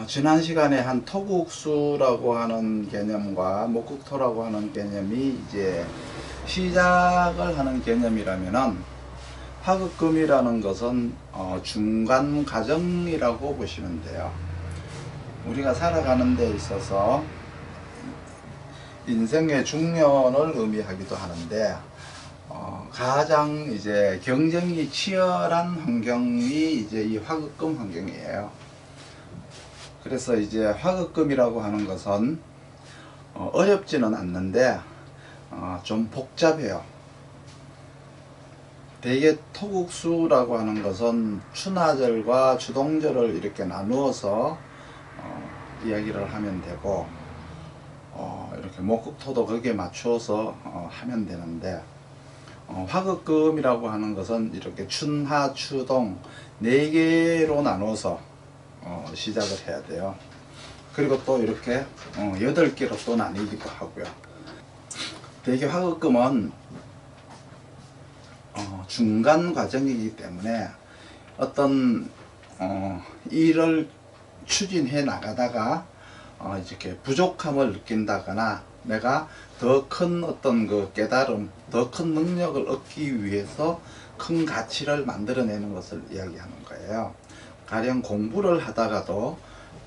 지난 시간에 한 토국수라고 하는 개념과 목국토라고 하는 개념이 이제 시작을 하는 개념이라면은 화극금이라는 것은 중간 과정이라고 보시면 돼요. 우리가 살아가는 데 있어서 인생의 중년을 의미하기도 하는데 가장 이제 경쟁이 치열한 환경이 이제 이 화극금 환경이에요. 그래서 이제 화극금이라고 하는 것은 어렵지는 않는데 좀 복잡해요. 대개 토국수라고 하는 것은 춘하절과 주동절을 이렇게 나누어서 이야기를 하면 되고 이렇게 목국토도 거기에 맞추어서 하면 되는데 화극금이라고 하는 것은 이렇게 춘하, 추동 4개로 나눠서 시작을 해야 돼요. 그리고 또 이렇게 8개로 또 나뉘기도 하고요. 대개 화극금은 중간 과정이기 때문에 어떤 일을 추진해 나가다가 이렇게 부족함을 느낀다거나 내가 더 큰 어떤 그 깨달음, 더 큰 능력을 얻기 위해서 큰 가치를 만들어내는 것을 이야기하는 거예요. 가령 공부를 하다가도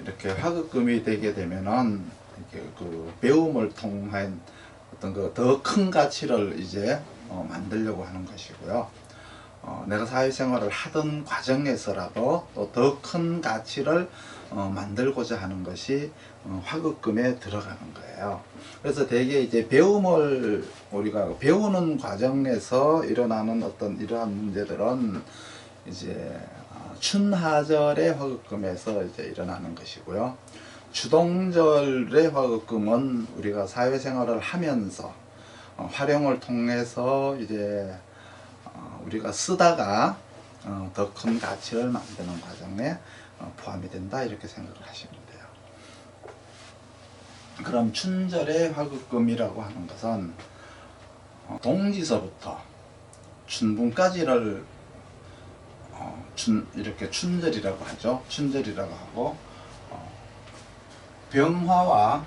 이렇게 화극금이 되게 되면은 이렇게 그 배움을 통한 어떤 그 더 큰 가치를 이제 만들려고 하는 것이고요. 내가 사회생활을 하던 과정에서라도 또 더 큰 가치를 만들고자 하는 것이 화극금에 들어가는 거예요. 그래서 대개 이제 배움을 우리가 배우는 과정에서 일어나는 어떤 이러한 문제들은 이제 춘하절의 화극금에서 이제 일어나는 것이고요. 주동절의 화극금은 우리가 사회생활을 하면서 활용을 통해서 이제 우리가 쓰다가 더 큰 가치를 만드는 과정에 포함이 된다, 이렇게 생각을 하시면 돼요. 그럼 춘절의 화극금이라고 하는 것은 동지서부터 춘분까지를 이렇게 춘절이라고 하죠. 춘절이라고 하고 병화와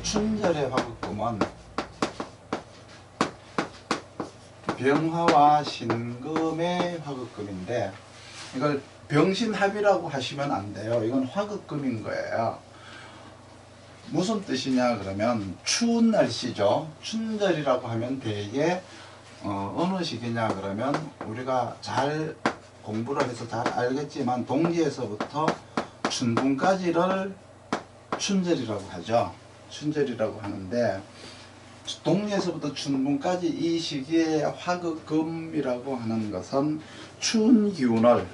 춘절의 화극금은 병화와 신금의 화극금인데, 이걸 병신합이라고 하시면 안 돼요. 이건 화극금인 거예요. 무슨 뜻이냐 그러면 추운 날씨죠. 춘절이라고 하면 대개 어느 시기냐 그러면 우리가 잘 공부를 해서 잘 알겠지만 동지에서부터 춘분까지를 춘절이라고 하죠. 춘절이라고 하는데 동지에서부터 춘분까지 이 시기에 화극금이라고 하는 것은 추운 기운을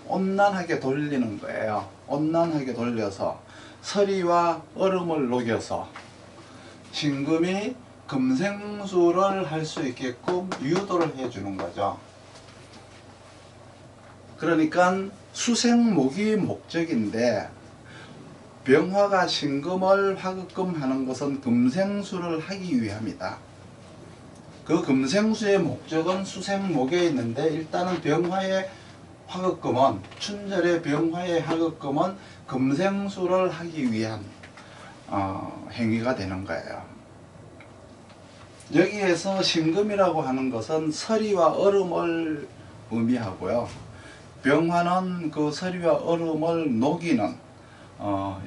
온난하게 돌리는 거예요. 온난하게 돌려서 서리와 얼음을 녹여서 신금이 금생수를 할 수 있게끔 유도를 해주는 거죠. 그러니까 수생목이 목적인데 병화가 신금을 화극금하는 것은 금생수를 하기 위함이다. 그 금생수의 목적은 수생목에 있는데 일단은 병화의 화극금은 춘절의 병화의 화극금은 금생수를 하기 위한 행위가 되는 거예요. 여기에서 신금이라고 하는 것은 서리와 얼음을 의미하고요. 병화는 그 서리와 얼음을 녹이는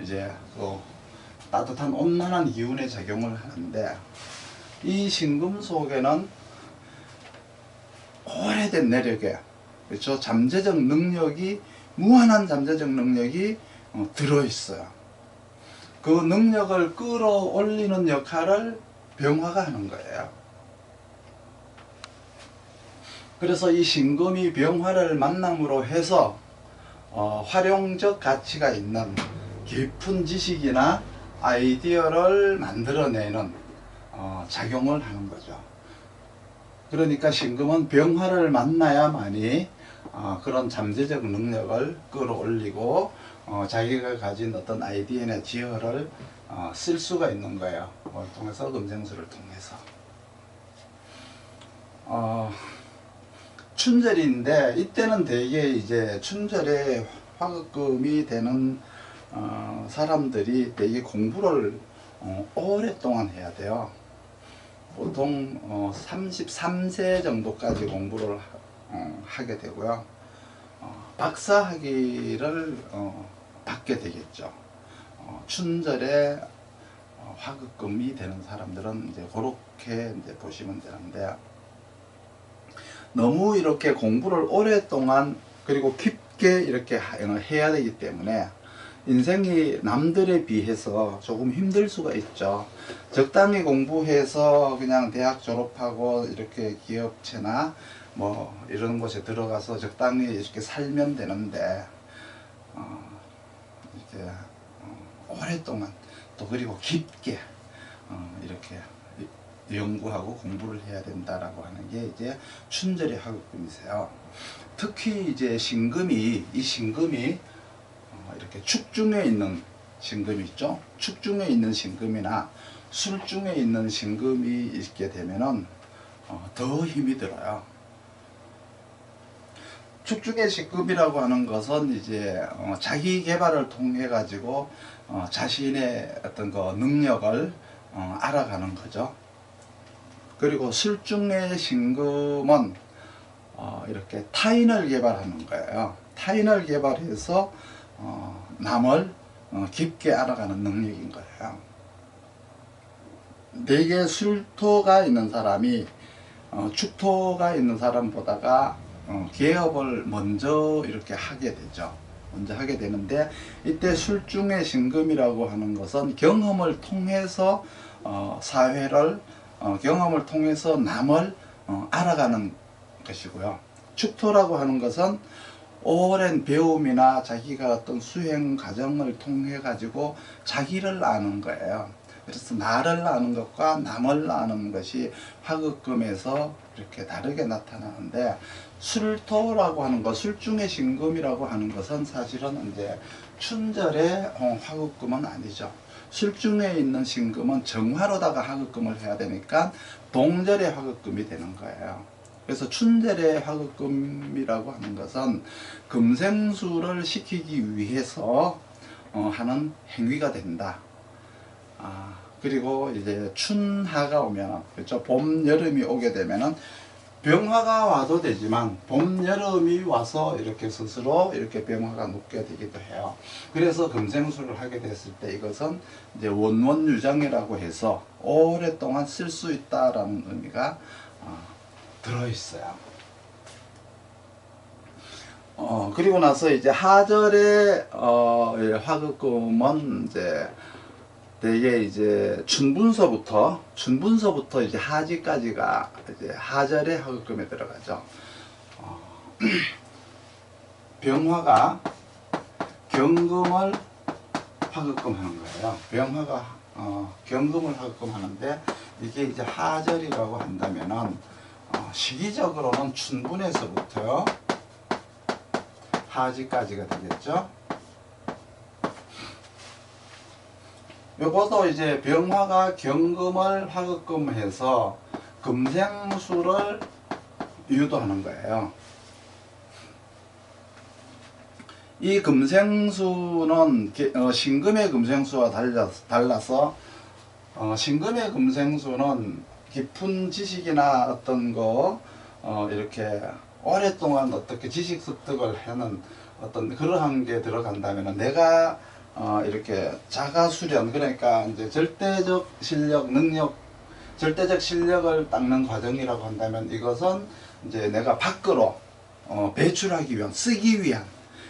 이제 그 따뜻한 온난한 기운의 작용을 하는데, 이 신금 속에는 오래된 내력에, 그렇죠, 잠재적 능력이, 무한한 잠재적 능력이 들어있어요. 그 능력을 끌어올리는 역할을 병화가 하는 거예요. 그래서 이 신금이 병화를 만남으로 해서 활용적 가치가 있는 깊은 지식이나 아이디어를 만들어내는 작용을 하는 거죠. 그러니까 신금은 병화를 만나야만이 그런 잠재적 능력을 끌어올리고 자기가 가진 어떤 아이디어나 지혜를 쓸 수가 있는 거예요. 뭘 통해서? 금생수를 통해서. 춘절인데 이때는 대개 이제 춘절에 화급금이 되는 사람들이 되게 공부를 오랫동안 해야 돼요. 보통 33세 정도까지 공부를 하게 되고요. 박사 학위를 받게 되겠죠. 춘절에 화급금이 되는 사람들은 이제 그렇게 이제 보시면 되는데, 너무 이렇게 공부를 오랫동안 그리고 깊게 이렇게 해야 되기 때문에 인생이 남들에 비해서 조금 힘들 수가 있죠. 적당히 공부해서 그냥 대학 졸업하고 이렇게 기업체나 뭐 이런 곳에 들어가서 적당히 이렇게 살면 되는데, 이렇게 오랫동안 또 그리고 깊게 이렇게 연구하고 공부를 해야 된다라고 하는 게 이제 춘절의 화급금이세요. 특히 이제 신금이, 이 신금이 이렇게 축중에 있는 신금이 있죠. 축중에 있는 신금이나 술중에 있는 신금이 있게 되면은 더 힘이 들어요. 축중의 신금이라고 하는 것은 이제 자기 개발을 통해 가지고 자신의 어떤 그 능력을 알아가는 거죠. 그리고 술중의 신금은 이렇게 타인을 개발하는 거예요. 타인을 개발해서 남을 깊게 알아가는 능력인 거예요. 대개 술토가 있는 사람이 축토가 있는 사람보다가 개업을 먼저 이렇게 하게 되죠. 먼저 하게 되는데, 이때 술중의 신금이라고 하는 것은 경험을 통해서 사회를 경험을 통해서 남을 알아가는 것이고요. 축토라고 하는 것은 오랜 배움이나 자기가 어떤 수행 과정을 통해 가지고 자기를 아는 거예요. 그래서 나를 아는 것과 남을 아는 것이 화급금에서 이렇게 다르게 나타나는데, 술토라고 하는 것, 술중의 신금이라고 하는 것은 사실은 이제 춘절의 화급금은 아니죠. 술중에 있는 신금은 정화로다가 화급금을 해야 되니까 동절의 화급금이 되는 거예요. 그래서 춘절의 화급금이라고 하는 것은 금생수를 시키기 위해서 하는 행위가 된다. 그리고 이제 춘하가 오면, 그렇죠, 봄 여름이 오게 되면은 병화가 와도 되지만 봄 여름이 와서 이렇게 스스로 이렇게 병화가 눕게 되기도 해요. 그래서 금생수를 하게 됐을 때 이것은 이제 원원유장이라고 해서 오랫동안 쓸 수 있다라는 의미가 들어있어요. 그리고 나서 이제 하절의 화급금은 이제 대개 이제 춘분서부터 이제 하지까지가 이제 하절의 화급금에 들어가죠. 병화가 경금을 화급금하는 거예요. 병화가 경금을 화급금하는데, 이게 이제 하절이라고 한다면은 시기적으로는 춘분에서부터 하지까지가 되겠죠. 요것도 이제 병화가 경금을 화급금해서 금생수를 유도하는 거예요. 이 금생수는 신금의 금생수와 달라서 신금의 금생수는 깊은 지식이나 어떤 거 이렇게 오랫동안 어떻게 지식 습득을 하는 어떤 그러한 게 들어간다면, 내가 이렇게 자가수련, 그러니까 이제 절대적 실력, 능력, 절대적 실력을 닦는 과정이라고 한다면, 이것은 이제 내가 밖으로 배출하기 위한, 쓰기 위한,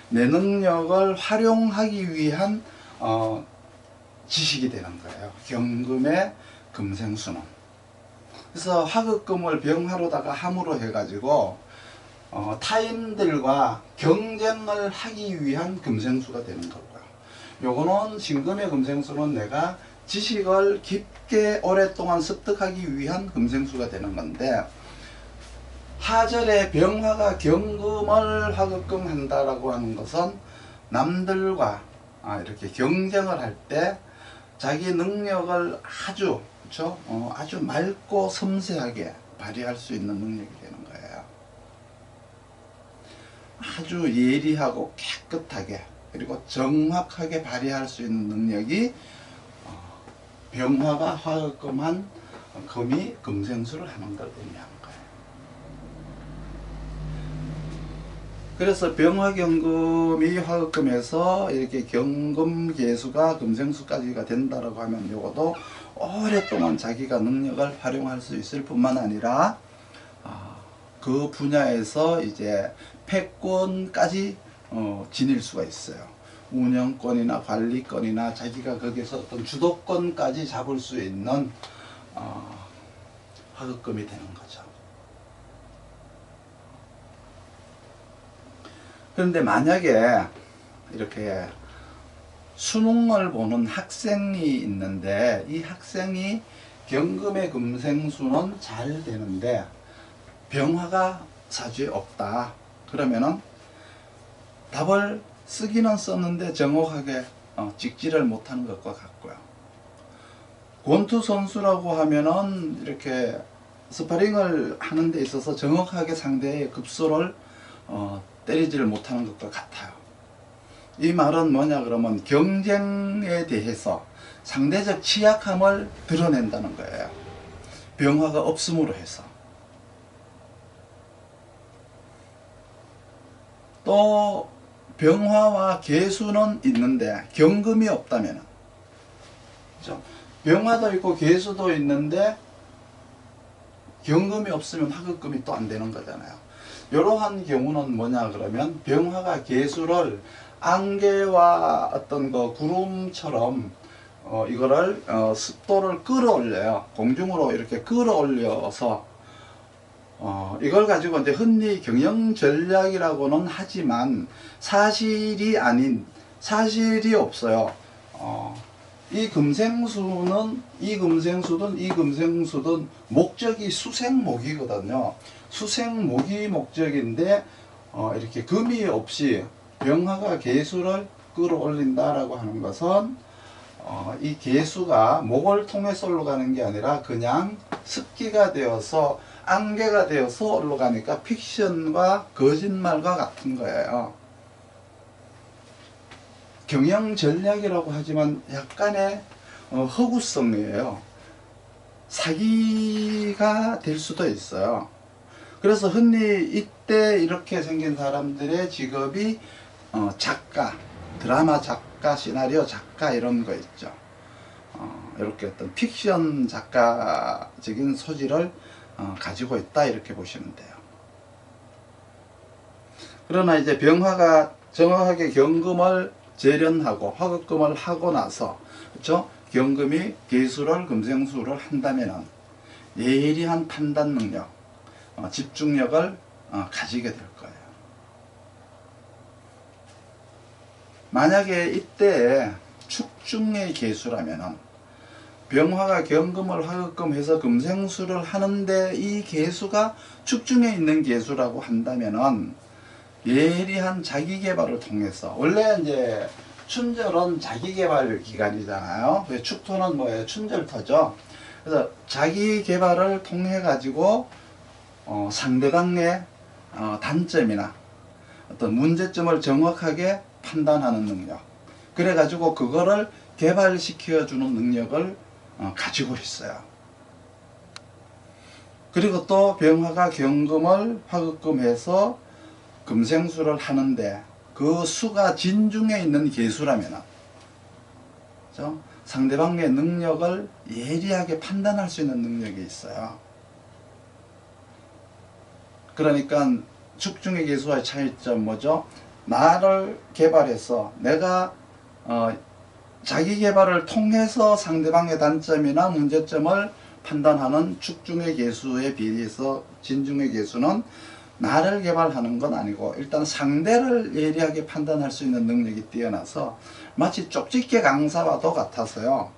내 능력을 활용하기 위한 지식이 되는 거예요. 경금의 금생수는. 그래서 화급금을 병화로다가 함으로 해가지고 타인들과 경쟁을 하기 위한 금생수가 되는 거고요. 요거는 신금의 금생수는 내가 지식을 깊게 오랫동안 습득하기 위한 금생수가 되는 건데, 하절의 병화가 경금을 화급금 한다라고 하는 것은 남들과 이렇게 경쟁을 할 때 자기 능력을 아주, 그렇죠? 아주 맑고 섬세하게 발휘할 수 있는 능력이 되는 거예요. 아주 예리하고 깨끗하게 그리고 정확하게 발휘할 수 있는 능력이 병화가 화극금한 금이 금생수를 하는 걸 의미하는 거예요. 그래서 병화경금이 화극금에서 이렇게 경금계수가 금생수까지가 된다라고 하면 요것도 오랫동안 자기가 능력을 활용할 수 있을 뿐만 아니라 그 분야에서 이제 패권까지 지닐 수가 있어요. 운영권이나 관리권이나 자기가 거기서 어떤 주도권까지 잡을 수 있는 화극금이 되는 거죠. 그런데 만약에 이렇게 수능을 보는 학생이 있는데 이 학생이 경금의 금생수는 잘 되는데 병화가 사주에 없다. 그러면은 답을 쓰기는 썼는데 정확하게 찍지를 못하는 것과 같고요. 권투 선수라고 하면은 이렇게 스파링을 하는 데 있어서 정확하게 상대의 급소를 때리지를 못하는 것과 같아요. 이 말은 뭐냐 그러면 경쟁에 대해서 상대적 취약함을 드러낸다는 거예요. 병화가 없음으로 해서. 또 병화와 계수는 있는데 경금이 없다면, 그렇죠? 병화도 있고 계수도 있는데 경금이 없으면 화극금이 또 안 되는 거잖아요. 이러한 경우는 뭐냐 그러면 병화가 계수를 안개와 어떤 그 구름처럼 이거를 습도를 끌어올려요. 공중으로 이렇게 끌어올려서 이걸 가지고 이제 흔히 경영 전략이라고는 하지만 사실이 아닌, 사실이 없어요. 이 금생수든 목적이 수생목이거든요. 수생목이 목적인데 이렇게 금이 없이 병화가 계수를 끌어올린다라고 하는 것은 이 계수가 목을 통해서 올라가는 게 아니라 그냥 습기가 되어서 안개가 되어서 올라가니까 픽션과 거짓말과 같은 거예요. 경영 전략이라고 하지만 약간의 허구성이에요. 사기가 될 수도 있어요. 그래서 흔히 이때 이렇게 생긴 사람들의 직업이 작가, 드라마 작가, 시나리오 작가 이런 거 있죠. 이렇게 어떤 픽션 작가적인 소질을 가지고 있다 이렇게 보시면 돼요. 그러나 이제 병화가 정확하게 경금을 재련하고 화극금을 하고 나서, 그렇죠? 경금이 계수를 금생수를 한다면은 예리한 판단 능력, 집중력을 가지게 될 거예요. 만약에 이때 축중의 계수라면은 병화가 경금을 화극금해서 금생수를 하는데 이 계수가 축중에 있는 계수라고 한다면은 예리한 자기개발을 통해서, 원래 이제 춘절은 자기개발 기간이잖아요. 축토는 뭐예요? 춘절터죠. 그래서 자기개발을 통해 가지고 상대방의 단점이나 어떤 문제점을 정확하게 판단하는 능력, 그래 가지고 그거를 개발시켜 주는 능력을 가지고 있어요. 그리고 또 병화가 경금을 화극금해서 금생수를 하는데 그 수가 진중에 있는 계수라면, 그렇죠? 상대방의 능력을 예리하게 판단할 수 있는 능력이 있어요. 그러니까 축중의 계수와의 차이점 뭐죠? 나를 개발해서 내가 자기 개발을 통해서 상대방의 단점이나 문제점을 판단하는 축중의 계수에 비해서 진중의 계수는 나를 개발하는 건 아니고 일단 상대를 예리하게 판단할 수 있는 능력이 뛰어나서 마치 쪽집게 강사와도 같아서요.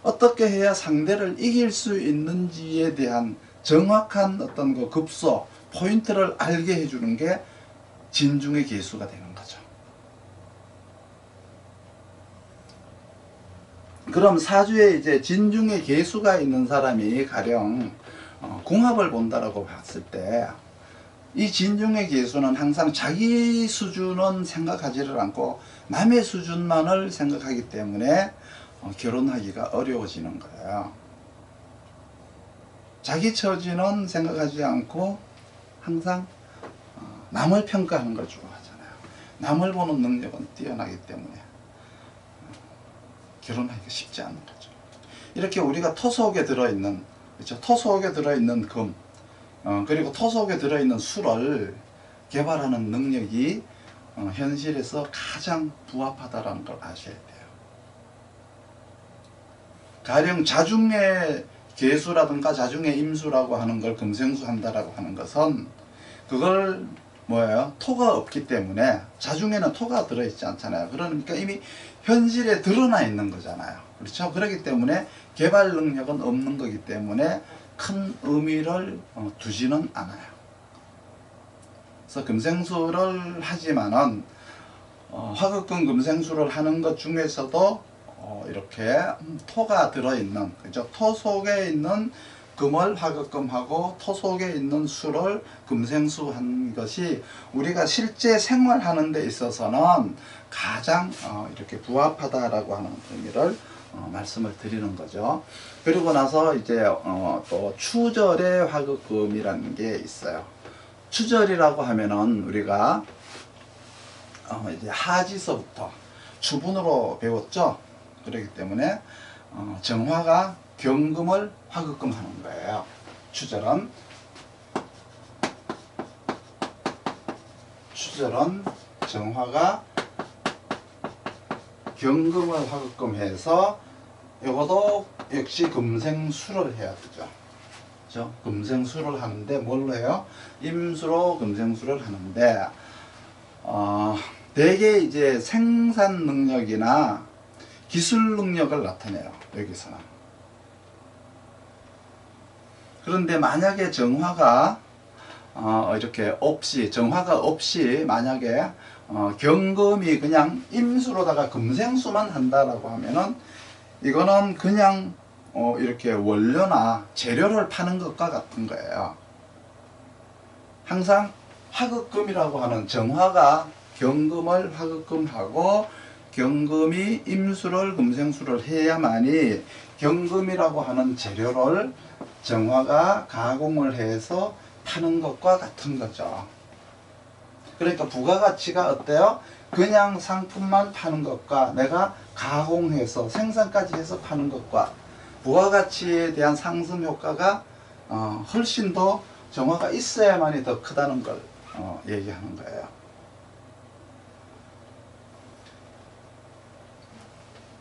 어떻게 해야 상대를 이길 수 있는지에 대한 정확한 어떤 그 급소, 포인트를 알게 해주는 게 진중의 계수가 되는 거죠. 그럼 사주에 이제 진중의 계수가 있는 사람이 가령 궁합을 본다라고 봤을 때 이 진중의 계수는 항상 자기 수준은 생각하지를 않고 남의 수준만을 생각하기 때문에 결혼하기가 어려워지는 거예요. 자기 처지는 생각하지 않고 항상 남을 평가하는 걸 좋아하잖아요. 남을 보는 능력은 뛰어나기 때문에 결혼하기가 쉽지 않은 거죠. 이렇게 우리가 토 속에 들어있는, 그렇죠? 토 속에 들어있는 금, 그리고 토 속에 들어있는 수를 개발하는 능력이 현실에서 가장 부합하다라는 걸 아셔야 돼요. 가령 자중의 계수라든가 자중의 임수라고 하는 걸 금생수 한다라고 하는 것은 그걸 뭐예요? 토가 없기 때문에, 자중에는 토가 들어있지 않잖아요. 그러니까 이미 현실에 드러나 있는 거잖아요. 그렇죠? 그렇기 때문에 개발 능력은 없는 거기 때문에 큰 의미를 두지는 않아요. 그래서 금생수를 하지만은 화극금 금생수를 하는 것 중에서도 이렇게 토가 들어있는, 그죠? 토 속에 있는 금을 화극금하고 토 속에 있는 수를 금생수한 것이 우리가 실제 생활하는 데 있어서는 가장 이렇게 부합하다라고 하는 의미를 말씀을 드리는 거죠. 그리고 나서 이제 또 추절의 화극금이라는 게 있어요. 추절이라고 하면은 우리가 이제 하지서부터 추분으로 배웠죠. 그렇기 때문에 정화가 경금을 화극금 하는 거예요. 추절은 정화가 경금을 화극금 해서 이것도 역시 금생수를 해야 되죠. 그렇죠? 금생수를 하는데 뭘로 해요? 임수로 금생수를 하는데 대개 이제 생산 능력이나 기술 능력을 나타내요. 여기서는. 그런데 만약에 정화가 이렇게 없이, 정화가 없이 만약에 경금이 그냥 임수로다가 금생수만 한다라고 하면은 이거는 그냥 이렇게 원료나 재료를 파는 것과 같은 거예요. 항상 화극금이라고 하는 정화가 경금을 화극금하고 경금이 임수를 금생수를 해야만이 경금이라고 하는 재료를 정화가 가공을 해서 파는 것과 같은 거죠. 그러니까 부가가치가 어때요? 그냥 상품만 파는 것과 내가 가공해서 생산까지 해서 파는 것과 부가가치에 대한 상승 효과가 훨씬 더 정화가 있어야만이 더 크다는 걸 얘기하는 거예요.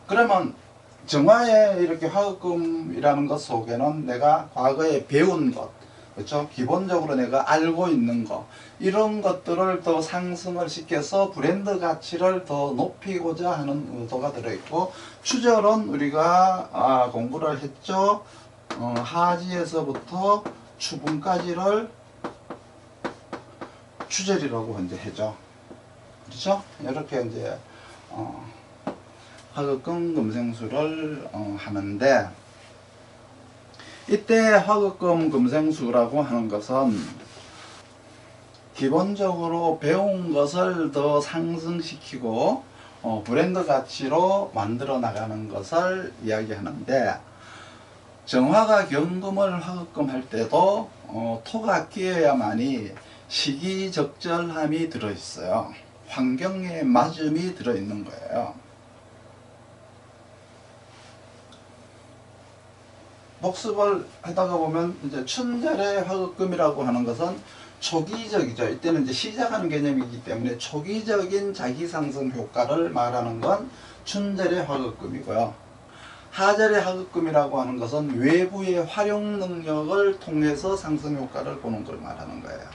그러면 정화의 이렇게 화극금이라는 것 속에는 내가 과거에 배운 것, 그렇죠? 기본적으로 내가 알고 있는 것, 이런 것들을 더 상승을 시켜서 브랜드 가치를 더 높이고자 하는 의도가 들어있고, 추절은 우리가 공부를 했죠. 하지에서부터 추분까지를 추절이라고 이제 해죠. 그렇죠? 이렇게 이제 화극금 금생수를 하는데, 이때 화극금 금생수라고 하는 것은 기본적으로 배운 것을 더 상승시키고 브랜드 가치로 만들어 나가는 것을 이야기하는데, 정화가 경금을 화극금 할 때도 토가 끼어야만이 시기적절함이 들어있어요. 환경에 맞음이 들어있는 거예요. 복습을 하다가 보면 이제 춘절의 화극금이라고 하는 것은 초기적이죠. 이때는 이제 시작하는 개념이기 때문에 초기적인 자기상승 효과를 말하는 건 춘절의 화극금이고요. 하절의 화극금이라고 하는 것은 외부의 활용 능력을 통해서 상승 효과를 보는 걸 말하는 거예요.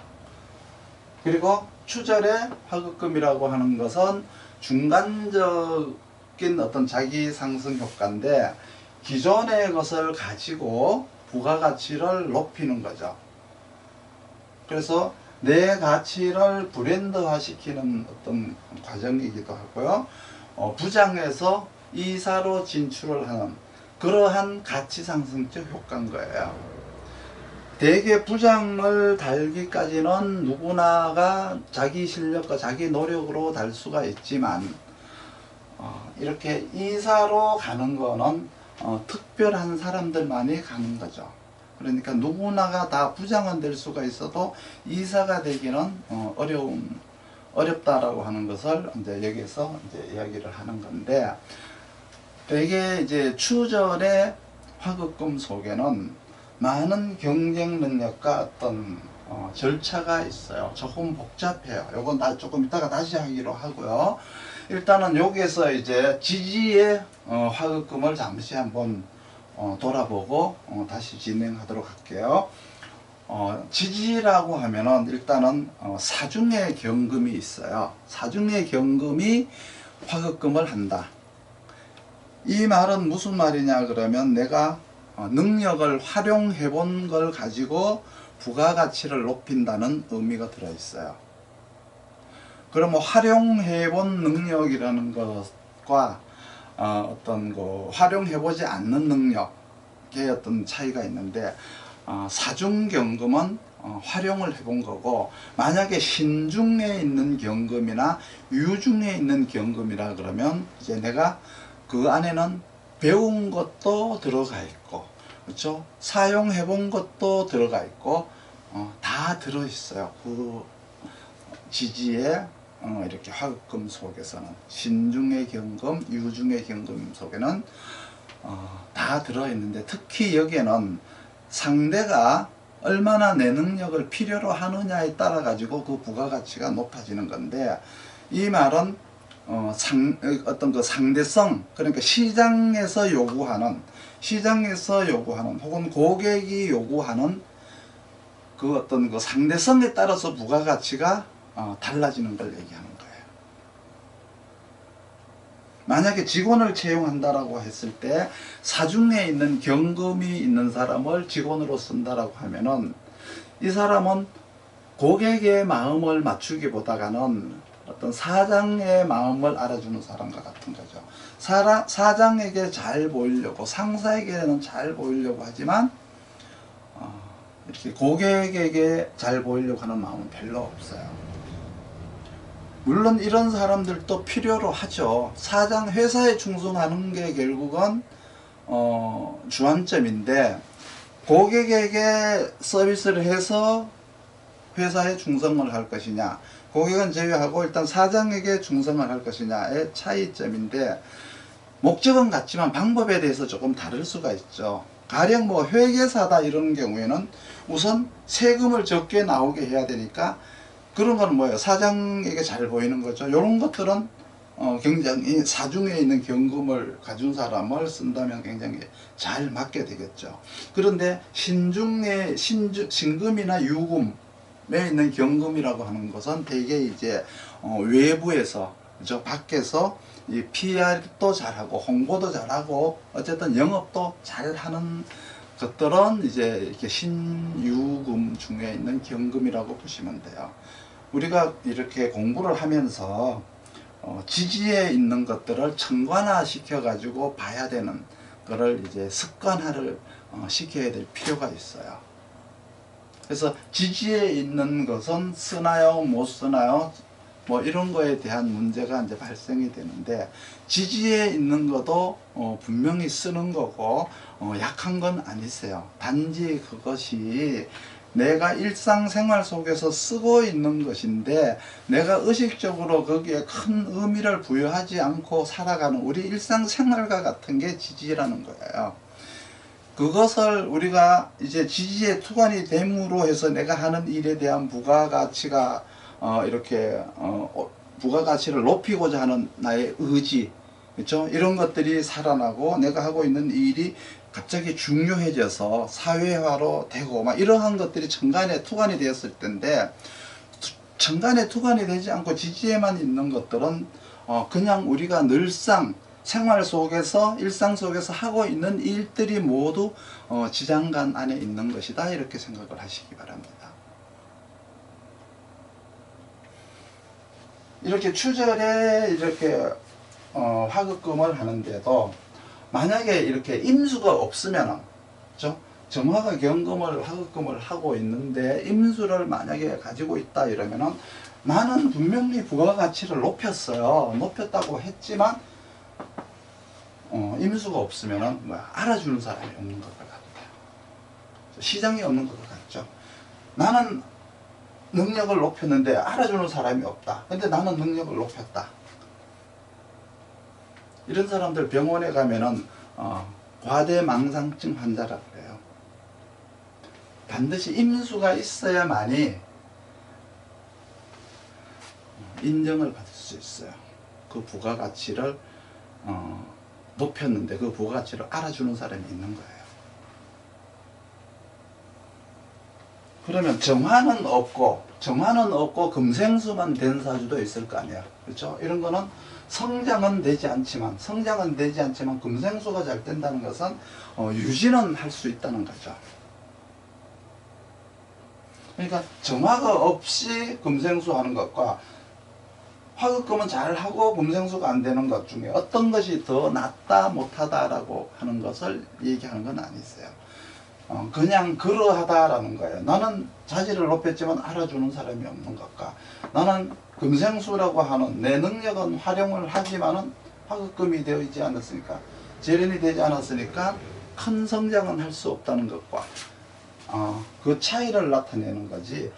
그리고 추절의 화극금이라고 하는 것은 중간적인 어떤 자기상승 효과인데, 기존의 것을 가지고 부가가치를 높이는 거죠. 그래서 내 가치를 브랜드화 시키는 어떤 과정이기도 하고요. 부장에서 이사로 진출을 하는 그러한 가치 상승적 효과인 거예요. 대개 부장을 달기까지는 누구나가 자기 실력과 자기 노력으로 달 수가 있지만 이렇게 이사로 가는 거는 특별한 사람들만이 가는 거죠. 그러니까 누구나가 다 부장은 될 수가 있어도 이사가 되기는 어렵다라고 하는 것을 이제 여기서 이제 이야기를 하는 건데, 되게 이제 추절의 화극금 속에는 많은 경쟁 능력과 어떤 절차가 있어요. 조금 복잡해요. 요건 조금 이따가 다시 하기로 하고요. 일단은 여기에서 이제 지지의 화극금을 잠시 한번 돌아보고 다시 진행하도록 할게요. 지지라고 하면은 일단은 사중의 경금이 있어요. 사중의 경금이 화극금을 한다. 이 말은 무슨 말이냐 그러면, 내가 능력을 활용해 본 걸 가지고 부가가치를 높인다는 의미가 들어 있어요. 그러면 활용해 본 능력이라는 것과 어떤 활용해 보지 않는 능력의 어떤 차이가 있는데, 사중경금은 활용을 해 본 거고, 만약에 신중에 있는 경금이나 유중에 있는 경금이라 그러면 이제 내가 그 안에는 배운 것도 들어가 있고, 그렇죠? 사용해 본 것도 들어가 있고, 다 들어 있어요. 그 지지의 이렇게 화극금 속에서는, 신중의 경금, 유중의 경금 속에는 다 들어 있는데, 특히 여기에는 상대가 얼마나 내 능력을 필요로 하느냐에 따라 가지고 그 부가가치가 높아지는 건데, 이 말은 어떤 그 상대성, 그러니까 시장에서 요구하는 혹은 고객이 요구하는 그 어떤 그 상대성에 따라서 부가가치가 달라지는 걸 얘기하는 거예요. 만약에 직원을 채용한다라고 했을 때 사중에 있는 경금이 있는 사람을 직원으로 쓴다라고 하면은, 이 사람은 고객의 마음을 맞추기보다는 어떤 사장의 마음을 알아주는 사람과 같은 거죠. 사장에게 잘 보이려고, 상사에게는 잘 보이려고 하지만 이렇게 고객에게 잘 보이려고 하는 마음은 별로 없어요. 물론 이런 사람들도 필요로 하죠. 회사에 충성하는 게 결국은 주안점인데, 고객에게 서비스를 해서 회사에 충성을 할 것이냐, 고객은 제외하고 일단 사장에게 충성을 할 것이냐의 차이점인데, 목적은 같지만 방법에 대해서 조금 다를 수가 있죠. 가령 회계사다 이런 경우에는 우선 세금을 적게 나오게 해야 되니까, 그런 건 뭐예요? 사장에게 잘 보이는 거죠. 이런 것들은 굉장히 사중에 있는 경금을 가진 사람을 쓴다면 굉장히 잘 맞게 되겠죠. 그런데 신금이나 유금에 있는 경금이라고 하는 것은 대개 이제 외부에서, 그죠? 밖에서 이 PR도 잘하고 홍보도 잘하고 어쨌든 영업도 잘하는 것들은 이제 이렇게 신유금 중에 있는 경금이라고 보시면 돼요. 우리가 이렇게 공부를 하면서 지지에 있는 것들을 첨관화 시켜 가지고 봐야 되는 거를 이제 습관화를 시켜야 될 필요가 있어요. 그래서 지지에 있는 것은 쓰나요, 못 쓰나요, 이런 거에 대한 문제가 이제 발생이 되는데, 지지에 있는 것도 분명히 쓰는 거고 약한 건 아니세요. 단지 그것이 내가 일상생활 속에서 쓰고 있는 것인데, 내가 의식적으로 거기에 큰 의미를 부여하지 않고 살아가는 우리 일상생활과 같은 게 지지라는 거예요. 그것을 우리가 이제 지지에 투관이 됨으로 해서 내가 하는 일에 대한 부가가치가 이렇게 부가가치를 높이고자 하는 나의 의지, 그렇죠? 이런 것들이 살아나고 내가 하고 있는 일이 갑자기 중요해져서 사회화로 되고 이러한 것들이 천간에 투관이 되었을 텐데, 천간에 투관이 되지 않고 지지에만 있는 것들은 그냥 우리가 늘상 생활 속에서, 일상 속에서 하고 있는 일들이 모두 지장간 안에 있는 것이다, 이렇게 생각을 하시기 바랍니다. 이렇게 추절에 이렇게 화극금을 하는데도 만약에 이렇게 임수가 없으면, 그렇죠? 정화가 경금을 화급금을 하고 있는데 임수를 만약에 가지고 있다 이러면은 나는 분명히 부가가치를 높였어요. 높였다고 했지만 임수가 없으면은 알아주는 사람이 없는 것 같아요. 시장이 없는 것 같죠. 나는 능력을 높였는데 알아주는 사람이 없다. 근데 나는 능력을 높였다. 이런 사람들 병원에 가면은 과대망상증 환자라고 그래요. 반드시 임수가 있어야만이 인정을 받을 수 있어요. 그 부가가치를 높였는데 그 부가가치를 알아주는 사람이 있는 거예요. 그러면 정화는 없고 금생수만 된 사주도 있을 거 아니야. 그렇죠? 이런 거는 성장은 되지 않지만 금생수가 잘 된다는 것은 유지는 할 수 있다는 거죠. 그러니까 정화가 없이 금생수 하는 것과 화급금은 잘하고 금생수가 안 되는 것 중에 어떤 것이 더 낫다 못하다라고 하는 것을 얘기하는 건 아니세요. 그냥 그러하다라는 거예요. 나는 자질을 높였지만 알아주는 사람이 없는 것과 나는 금생수라고 하는 내 능력은 활용을 하지만은 화급금이 되어 있지 않았으니까 재련이 되지 않았으니까 큰 성장은 할 수 없다는 것과 그 차이를 나타내는 거지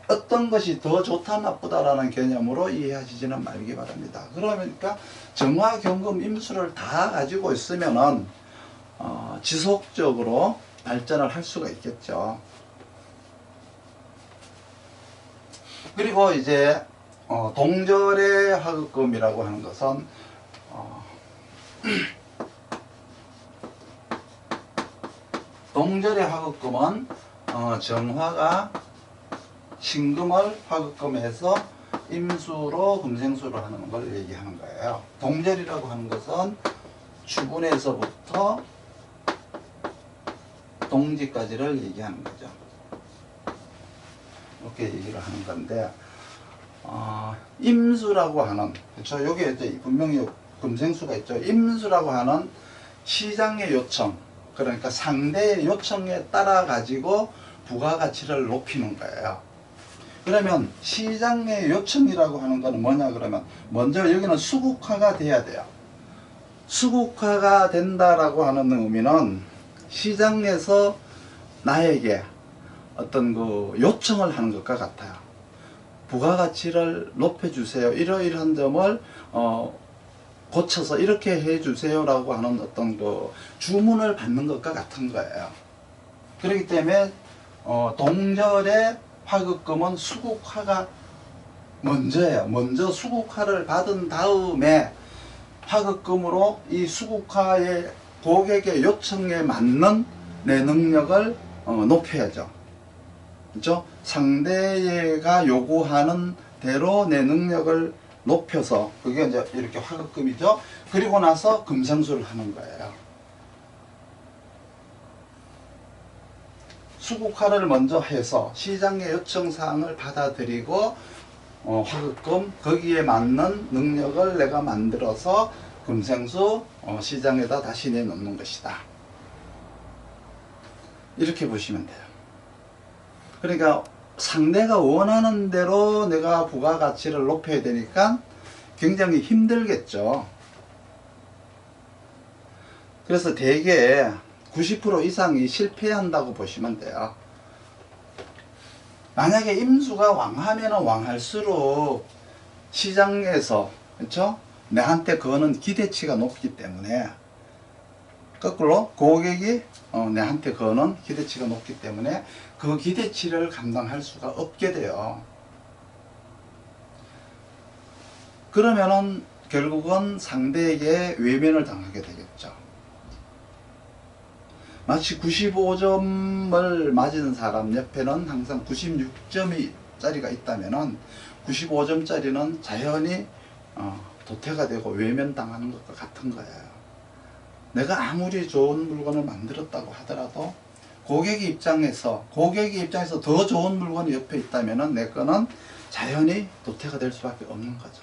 어떤 것이 더 좋다 나쁘다라는 개념으로 이해하시지는 말기 바랍니다. 그러니까 정화 경금 임수를 다 가지고 있으면은 지속적으로 발전을 할 수가 있겠죠. 그리고 이제 동절의 화급금이라고 하는 것은 동절의 화급금은 정화가 신금을 화급금에서 임수로 금생수로 하는 걸 얘기하는 거예요. 동절이라고 하는 것은 주분에서부터 동지까지를 얘기하는 거죠. 이렇게 얘기를 하는 건데 임수라고 하는, 그렇죠? 여기에 이제 분명히 금생수가 있죠. 임수라고 하는 시장의 요청, 그러니까 상대의 요청에 따라 가지고 부가가치를 높이는 거예요. 그러면 시장의 요청이라고 하는 것은 뭐냐 그러면 먼저 여기는 수국화가 돼야 돼요. 수국화가 된다라고 하는 의미는 시장에서 나에게 어떤 그 요청을 하는 것과 같아요. 부가가치를 높여주세요. 이러이러한 점을 고쳐서 이렇게 해주세요라고 하는 어떤 그 주문을 받는 것과 같은 거예요. 그렇기 때문에 동절의 화급금은 수국화가 먼저예요. 먼저 수국화를 받은 다음에 화급금으로 이 수국화의 고객의 요청에 맞는 내 능력을 높여야죠. 그렇죠? 상대가 요구하는 대로 내 능력을 높여서 그게 이제 이렇게 화급금이죠. 그리고 나서 금생수를 하는 거예요. 수국화를 먼저 해서 시장의 요청사항을 받아들이고 화급금 거기에 맞는 능력을 내가 만들어서 금생수 시장에다 다시 내놓는 것이다. 이렇게 보시면 돼요. 그러니까 상대가 원하는 대로 내가 부가가치를 높여야 되니까 굉장히 힘들겠죠. 그래서 대개 90% 이상이 실패한다고 보시면 돼요. 만약에 임수가 왕하면 왕할수록 시장에서, 그렇죠? 내한테 거는 기대치가 높기 때문에, 거꾸로 고객이 내한테 거는 기대치가 높기 때문에 그 기대치를 감당할 수가 없게 돼요. 그러면은 결국은 상대에게 외면을 당하게 되겠죠. 마치 95점을 맞은 사람 옆에는 항상 96점짜리가 있다면은 95점짜리는 자연히 도태가 되고 외면당하는 것과 같은 거예요. 내가 아무리 좋은 물건을 만들었다고 하더라도 고객의 입장에서 더 좋은 물건이 옆에 있다면은 내 거는 자연히 도태가 될 수밖에 없는 거죠.